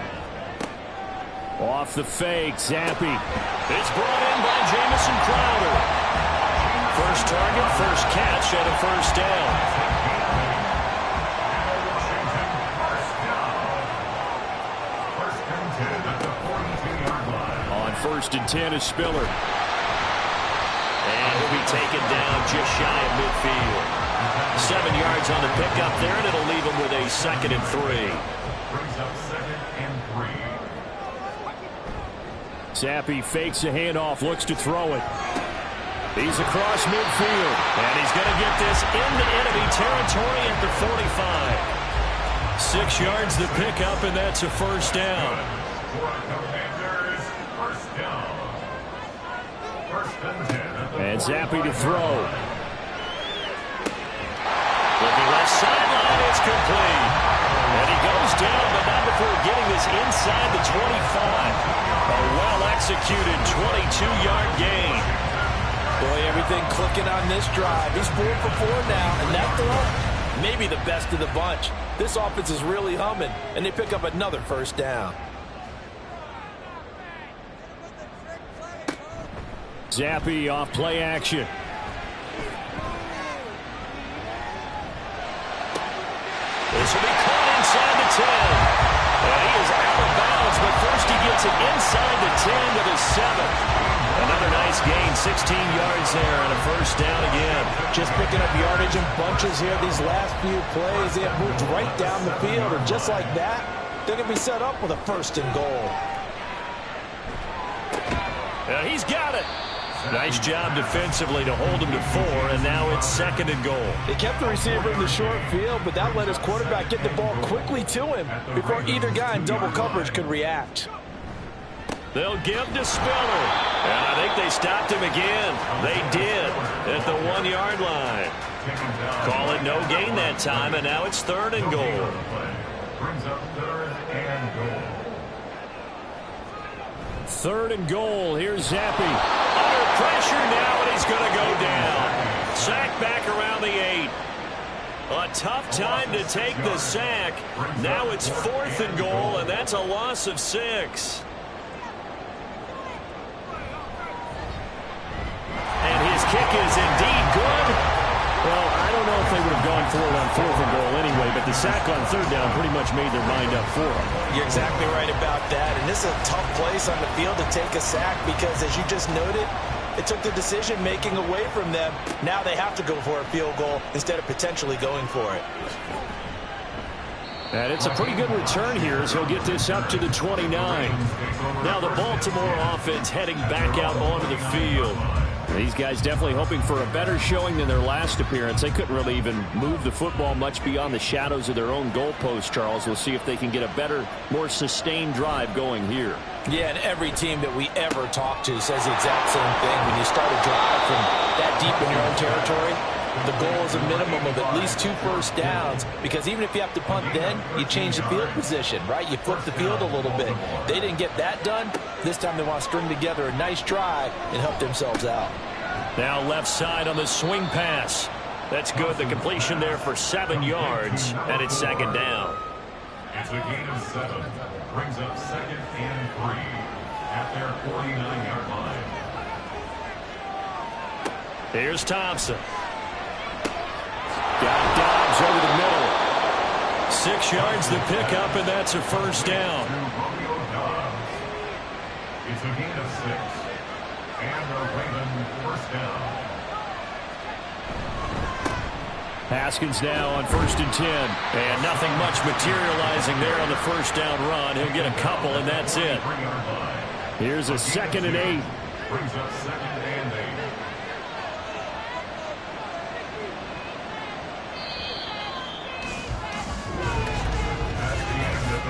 Off the fake, Zappi. It's brought in by Jamison Crowder. First target, first catch, and a 1st down. On 1st and 10 is Spiller. And he'll be taken down just shy of midfield. yards on the pickup there, and it'll leave him with a 2nd and 3. Brings up 2nd and 3. Zappi fakes a handoff, looks to throw it. He's across midfield, and he's going to get this into enemy territory at the 45. 6 yards the pickup, and that's a 1st down. For Commanders, 1st down. 1st and 10. And Zappi to throw. Looking left sideline, it's complete. And he goes down, but not before getting this inside the 25. A well-executed 22-yard gain. Boy, everything clicking on this drive. He's 4 for 4 now, and that throw, maybe the best of the bunch. This offense is really humming, and they pick up another 1st down. Zappi off play action. This will be caught inside the 10. And he is out of bounds, but first he gets it inside the 10 to the 7. Another nice gain, 16 yards there, and a 1st down again. Just picking up yardage in bunches here. These last few plays, they have moved right down the field, and just like that, they're going to be set up with a 1st and goal. He's got it. Nice job defensively to hold him to 4, and now it's 2nd and goal. They kept the receiver in the short field, but that let his quarterback get the ball quickly to him before either guy in double coverage could react. They'll give to Spiller, and I think they stopped him again. They did at the 1-yard line. Call it no gain that time, and now it's 3rd and goal. Brings up 3rd and goal. 3rd and goal. Here's Zappi. Under pressure now, and he's going to go down. Sack back around the 8. A tough time to take the sack. Now it's 4th and goal, and that's a loss of 6. And his kick is indeed good. Well, I don't know if they would have gone for it on 4th and goal anyway, but the sack on 3rd down pretty much made their mind up for them. You're exactly right about that, and this is a tough place on the field to take a sack because, as you just noted, it took the decision-making away from them. Now they have to go for a field goal instead of potentially going for it. And it's a pretty good return here as he'll get this up to the 29. Now the Baltimore offense heading back out onto the field. These guys definitely hoping for a better showing than their last appearance. They couldn't really even move the football much beyond the shadows of their own goalpost, Charles. We'll see if they can get a better, more sustained drive going here. Yeah, and every team that we ever talk to says the exact same thing. When you start a drive from that deep in your own territory, the goal is a minimum of at least 2 first downs, because even if you have to punt then, you change the field position, right? You flip the field a little bit. They didn't get that done. This time they want to string together a nice drive and help themselves out. Now left side on the swing pass. That's good. The completion there for 7 yards, and it's 2nd down. It's a gain of 7. Brings up 2nd and 3 at their 49-yard line. Here's Thompson. Got Dobbs over the middle. 6 yards the pickup, and that's a 1st down. It's a gain of 6. And a Raven 1st down. Haskins now on 1st and 10. And nothing much materializing there on the 1st down run. He'll get a couple, and that's it. Here's a 2nd and 8. Brings up 2nd and 8.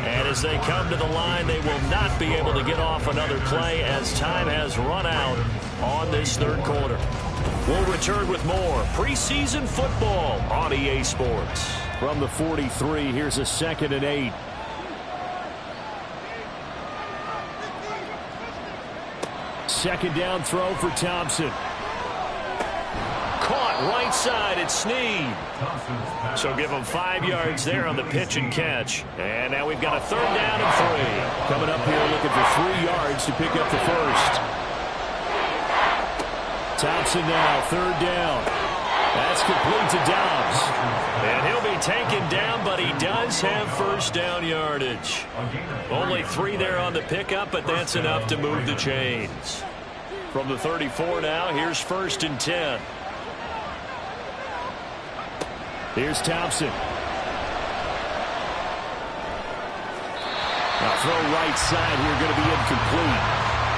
And as they come to the line, they will not be able to get off another play as time has run out on this 3rd quarter. We'll return with more preseason football on EA Sports. From the 43, here's a 2nd and 8. Second down throw for Thompson. Caught right side, it's Snead. So give them 5 yards there on the pitch and catch. And now we've got a 3rd down and 3. Coming up here looking for 3 yards to pick up the 1st. Thompson now, 3rd down. That's complete to Dobbs. And he'll be taken down, but he does have 1st down yardage. Only 3 there on the pickup, but that's enough to move the chains. From the 34 now, here's 1st and 10. Here's Thompson. Now throw right side here, going to be incomplete.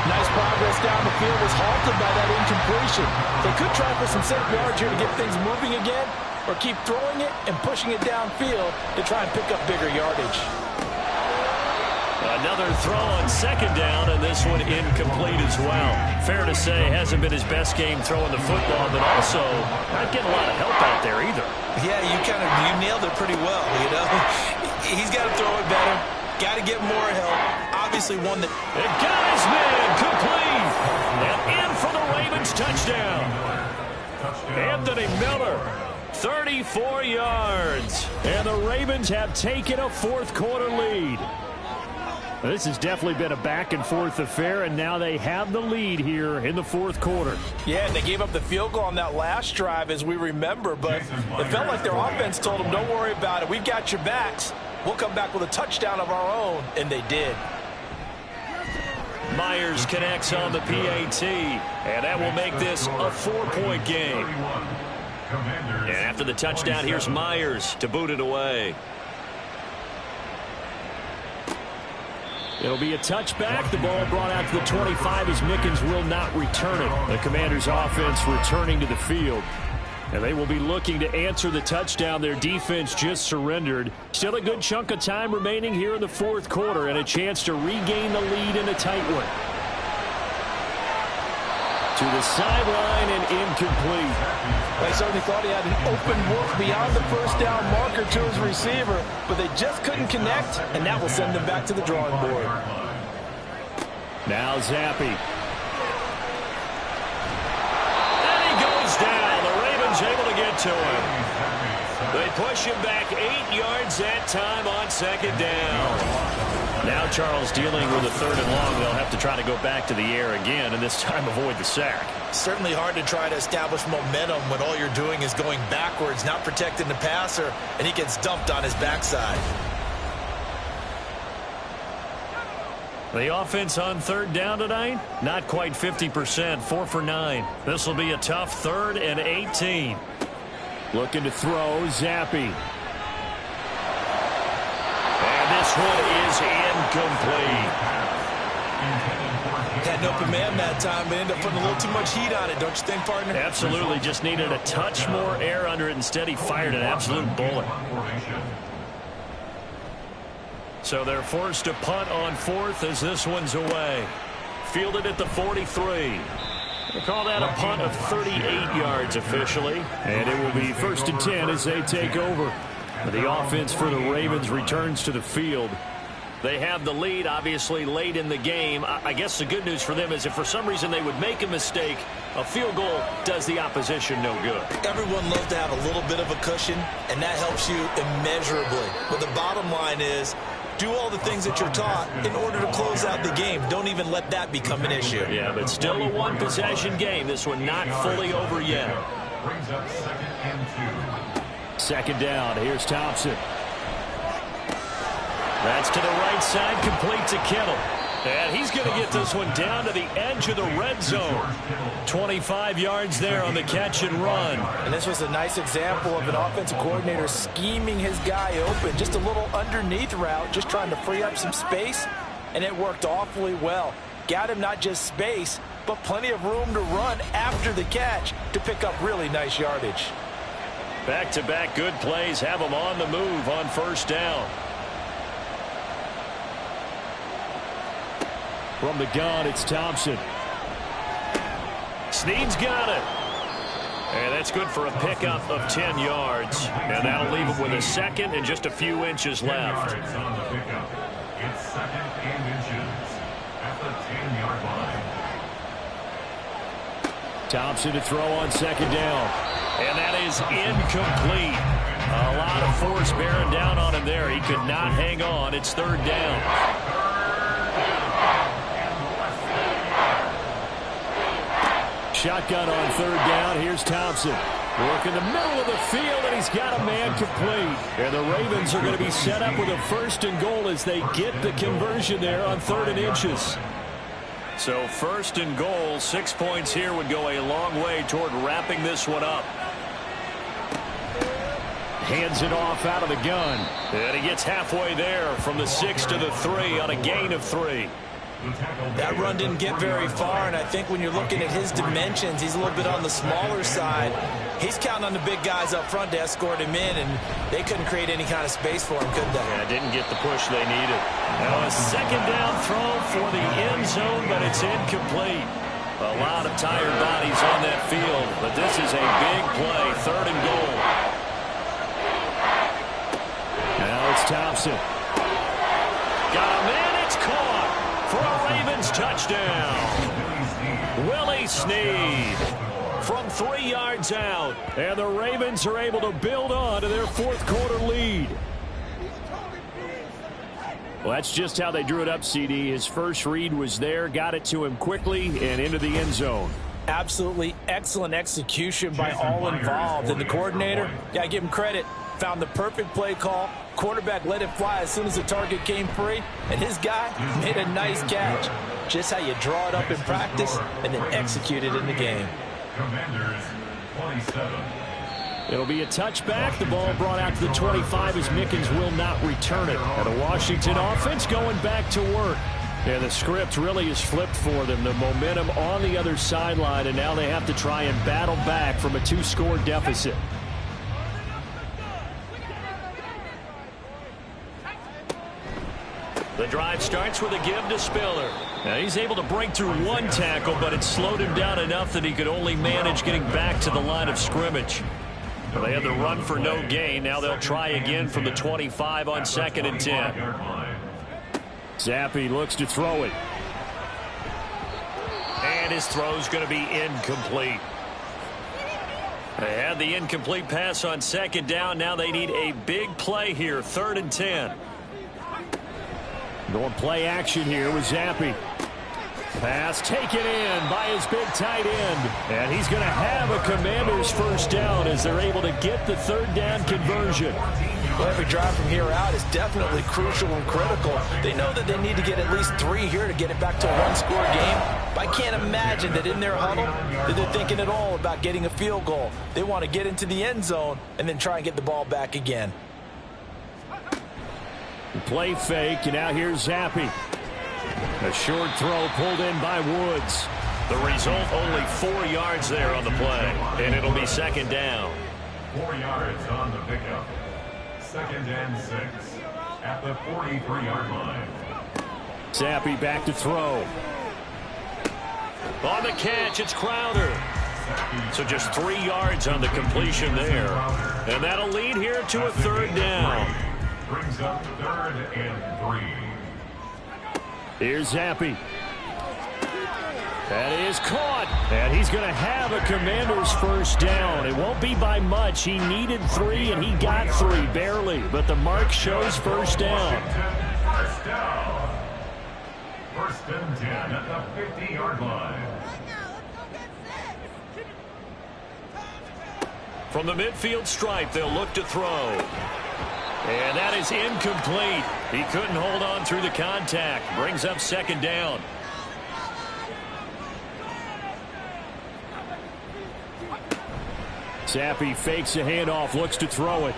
Nice progress down the field, was halted by that incompletion. They could try for some safe yards here to get things moving again, or keep throwing it and pushing it downfield to try and pick up bigger yardage. Another throw on second down, and this one incomplete as well. Fair to say, hasn't been his best game throwing the football, but also not getting a lot of help out there either. Yeah, you nailed it pretty well, you know. He's got to throw it better, got to get more help. Obviously one that... It got his man, complete, and in for the Ravens touchdown. Anthony Miller, 34 yards, and the Ravens have taken a fourth-quarter lead. This has definitely been a back-and-forth affair, and now they have the lead here in the fourth quarter. Yeah, and they gave up the field goal on that last drive, as we remember, but it felt like their offense told them, don't worry about it. We've got your backs. We'll come back with a touchdown of our own, and they did. Myers connects on the PAT, and that will make this a 4-point game. And after the touchdown, here's Myers to boot it away. It'll be a touchback. The ball brought out to the 25 as Mickens will not return it. The Commanders' offense returning to the field. And they will be looking to answer the touchdown their defense just surrendered. Still a good chunk of time remaining here in the fourth quarter and a chance to regain the lead in a tight one. To the sideline and incomplete. I certainly thought he had an open look beyond the first down marker to his receiver, but they just couldn't connect, and that will send them back to the drawing board. Now Zappi. And he goes down. The Ravens able to get to him. They push him back 8 yards that time on second down. Now Charles dealing with a third and long. They'll have to try to go back to the air again, and this time avoid the sack. Certainly hard to try to establish momentum when all you're doing is going backwards, not protecting the passer, and he gets dumped on his backside. The offense on third down tonight, not quite 50%, 4 for 9. This will be a tough 3rd and 18. Looking to throw, Zappi. And this one is incomplete. Had an open man that time, but ended up putting a little too much heat on it, don't you think, partner? Absolutely, just needed a touch more air under it. Instead, he fired an absolute bullet. So they're forced to punt on 4th as this one's away. Fielded at the 43. They call that a punt of 38 yards officially. And it will be 1st and 10 as they take over. The offense for the Ravens returns to the field. They have the lead, obviously, late in the game. I guess the good news for them is if for some reason they would make a mistake, a field goal does the opposition no good. Everyone loves to have a little bit of a cushion, and that helps you immeasurably. But the bottom line is, do all the things that you're taught in order to close out the game. Don't even let that become an issue. Yeah, but still a one-possession game. This one not fully over yet. Brings up 2nd and 2. Second down. Here's Thompson. That's to the right side, complete to Kittle. And he's going to get this one down to the edge of the red zone. 25 yards there on the catch and run. And this was a nice example of an offensive coordinator scheming his guy open. Just a little underneath route, just trying to free up some space. And it worked awfully well. Got him not just space, but plenty of room to run after the catch to pick up really nice yardage. Back-to-back good plays have him on the move on first down. From the gun, it's Thompson. Snead's got it. And that's good for a pickup of 10 yards. And that'll leave him with a second and just a few inches left. It's 2nd and inches at the 10-yard line. Thompson to throw on second down. And that is incomplete. A lot of force bearing down on him there. He could not hang on. It's 3rd down. Shotgun on 3rd down. Here's Thompson. Work in the middle of the field, and he's got a man complete. And the Ravens are going to be set up with a 1st and goal as they get the conversion there on 3rd and inches. So 1st and goal, 6 points here would go a long way toward wrapping this one up. hands it off out of the gun. And he gets halfway there from the 6 to the 3 on a gain of 3. That run didn't get very far, and I think when you're looking at his dimensions, he's a little bit on the smaller side. He's counting on the big guys up front to escort him in, and they couldn't create any kind of space for him, could they? Yeah, didn't get the push they needed. Now a second down throw for the end zone, but it's incomplete. A lot of tired bodies on that field, but this is a big play, 3rd and goal. Now it's Thompson. Got a man, it's caught for a Ravens touchdown. Willie Snead from 3 yards out, and the Ravens are able to build on to their 4th quarter lead. Well, that's just how they drew it up, CD. His first read was there, got it to him quickly, and into the end zone. Absolutely excellent execution by all involved. And the coordinator, got to give him credit, found the perfect play call. Quarterback let it fly as soon as the target came free, and his guy made a nice catch. Just how you draw it up in practice and then execute it in the game. Commanders 27. It'll be a touchback. The ball brought out to the 25 as Mickens will not return it. And the Washington offense going back to work. And the script really is flipped for them. The momentum on the other sideline, and now they have to try and battle back from a 2-score deficit. The drive starts with a give to Spiller. Now he's able to break through 1 tackle, but it slowed him down enough that he could only manage getting back to the line of scrimmage. They had the run for no gain. Now they'll try again from the 25 on 2nd and 10. Zappi looks to throw it. And his throw's going to be incomplete. They had the incomplete pass on 2nd down. Now they need a big play here, 3rd and 10. Going play action here with Zappi. Pass taken in by his big tight end. And he's going to have a Commanders first down as they're able to get the 3rd down conversion. Well, every drive from here out is definitely crucial and critical. They know that they need to get at least 3 here to get it back to a 1-score game. But I can't imagine that in their huddle that they're thinking at all about getting a field goal. They want to get into the end zone and then try and get the ball back again. Play fake, and now here's Zappi. A short throw pulled in by Woods. The result, only 4 yards there on the play, and it'll be 2nd down. 4 yards on the pickup. 2nd and 6 at the 43-yard line. Zappi back to throw. On the catch, it's Crowder. So just 3 yards on the completion there. And that'll lead here to a 3rd down. Brings up 3rd and 3. Here's Zappi. That is caught. And he's going to have a Commanders first down. It won't be by much. He needed 3, and he got 3, barely. But the mark shows first down. First down. 1st and 10 at the 50-yard line. From the midfield stripe, they'll look to throw. And that is incomplete. He couldn't hold on through the contact. Brings up 2nd down. Zappi fakes a handoff, looks to throw it.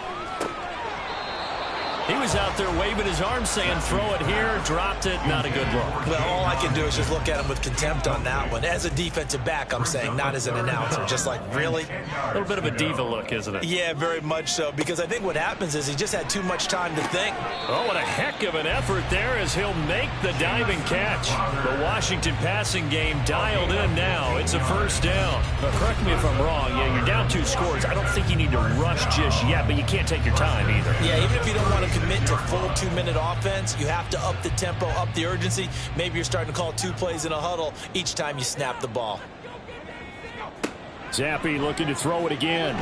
He was out there waving his arms saying, throw it here, dropped it, not a good look. Well, all I can do is just look at him with contempt on that one. As a defensive back, I'm saying, not as an announcer. Just like, really? A little bit of a diva look, isn't it? Yeah, very much so, because I think what happens is he just had too much time to think. Oh, what a heck of an effort there as he'll make the diving catch. The Washington passing game dialed in now. It's a first down. Now, correct me if I'm wrong. Yeah, you're down 2 scores. I don't think you need to rush just yet, but you can't take your time either. Yeah, even if you don't want to commit to full 2-minute offense, you have to up the tempo, up the urgency. Maybe you're starting to call 2 plays in a huddle each time you snap the ball. Zappi looking to throw it again.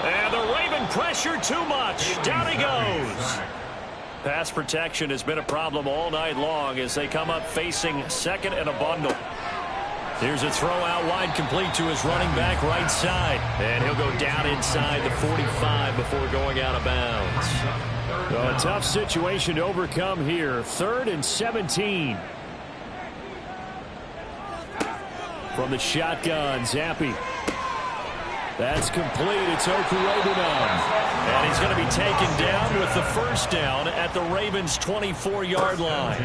And the Raven pressure too much. Down he goes. Pass protection has been a problem all night long as they come up facing 2nd and a bundle. Here's a throw out wide, complete to his running back right side. And he'll go down inside the 45 before going out of bounds. So a tough situation to overcome here. 3rd and 17. From the shotgun, Zappi. That's complete. It's Okurobunom. And going to be taken down with the first down at the Ravens' 24-yard line.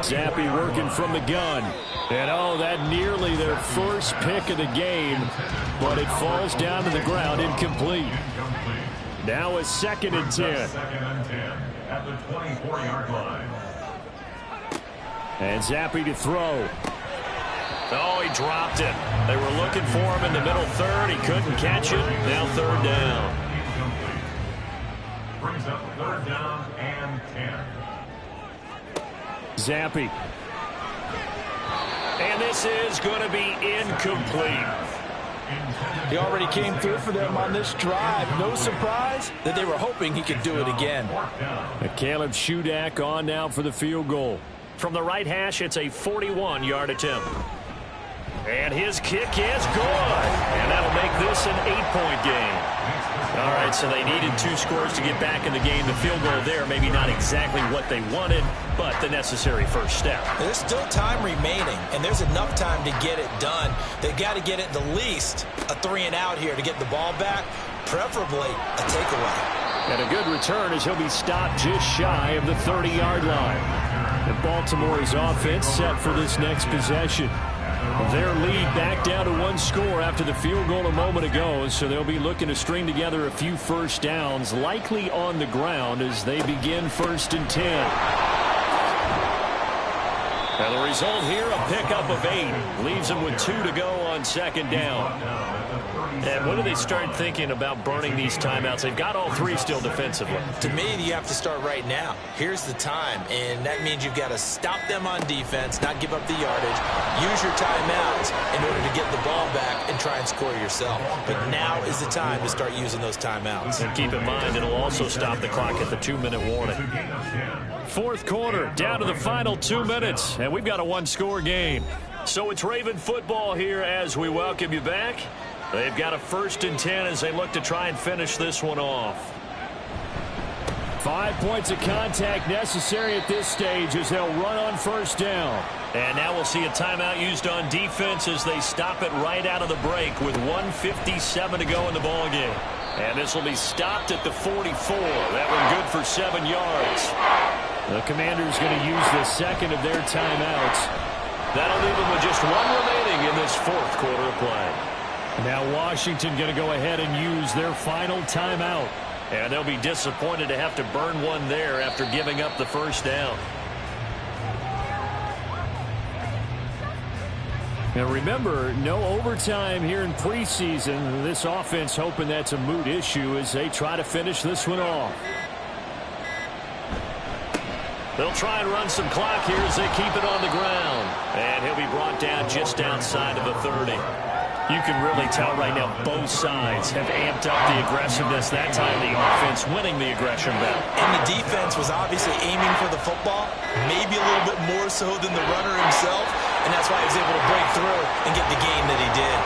Zappe working from the gun. And, oh, that nearly their first pick of the game, but it falls down to the ground incomplete. Now a 2nd and 10. Second and 10 at the 24-yard line. And Zappe to throw. Oh, he dropped it. They were looking for him in the middle third. He couldn't catch it. Now 3rd down. Brings up 3rd down and 10. Zappe. And this is going to be incomplete. He already came through for them on this drive. No surprise that they were hoping he could do it again. Caleb Shudak on now for the field goal. From the right hash, it's a 41-yard attempt. And his kick is good. And that'll make this an 8-point game. All right, so they needed 2 scores to get back in the game. The field goal there, maybe not exactly what they wanted, but the necessary first step. There's still time remaining, and there's enough time to get it done. They've got to get it the least a 3-and-out here to get the ball back, preferably a takeaway. And a good return as he'll be stopped just shy of the 30-yard line. And Baltimore's offense set for this next possession. Their lead back down to 1 score after the field goal a moment ago, so they'll be looking to string together a few first downs, likely on the ground as they begin 1st and 10. And the result here, a pickup of 8. Leaves them with 2 to go on 2nd down. And when do they start thinking about burning these timeouts? They've got all 3 still defensively. To me, you have to start right now. Here's the time, and that means you've got to stop them on defense, not give up the yardage, use your timeouts in order to get the ball back and try and score yourself. But now is the time to start using those timeouts. And keep in mind, it'll also stop the clock at the 2-minute warning. 4th quarter, down to the final 2 minutes, and we've got a 1-score game. So it's Raven football here as we welcome you back. They've got a 1st and 10 as they look to try and finish this one off. 5 points of contact necessary at this stage as they'll run on 1st down. And now we'll see a timeout used on defense as they stop it right out of the break with 1:57 to go in the ballgame. And this will be stopped at the 44. That one good for 7 yards. The Commanders going to use the 2nd of their timeouts. That'll leave them with just 1 remaining in this 4th quarter of play. Now Washington going to go ahead and use their final timeout. And they'll be disappointed to have to burn one there after giving up the 1st down. Now remember, no overtime here in preseason. This offense hoping that's a moot issue as they try to finish this one off. They'll try and run some clock here as they keep it on the ground. And he'll be brought down just outside of the 30. You can really tell right now both sides have amped up the aggressiveness. That time the offense winning the aggression battle. And the defense was obviously aiming for the football, maybe a little bit more so than the runner himself, and that's why he was able to break through and get the game that he did.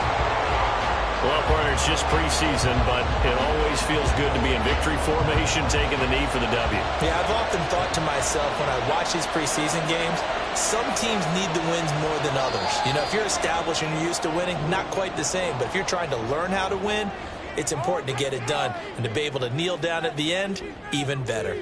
Well, partner, it's just preseason, but it always feels good to be in victory formation, taking the knee for the W. Yeah, I've often thought to myself when I watch these preseason games, some teams need the wins more than others. You know, if you're established and you're used to winning, not quite the same. But if you're trying to learn how to win, it's important to get it done. And to be able to kneel down at the end, even better.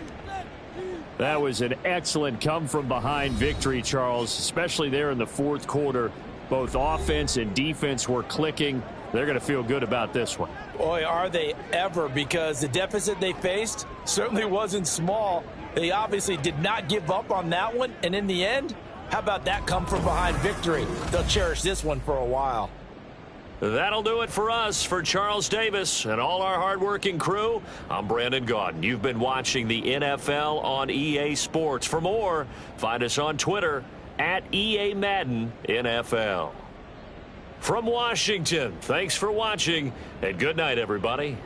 That was an excellent come-from-behind victory, Charles, especially there in the 4th quarter. Both offense and defense were clicking. They're going to feel good about this one. Boy, are they ever, because the deficit they faced certainly wasn't small. They obviously did not give up on that one, and in the end, how about that come-from-behind victory? They'll cherish this one for a while. That'll do it for us. For Charles Davis and all our hardworking crew, I'm Brandon Gaudin. You've been watching the NFL on EA Sports. For more, find us on Twitter at EA Madden NFL. From Washington, thanks for watching, and good night, everybody.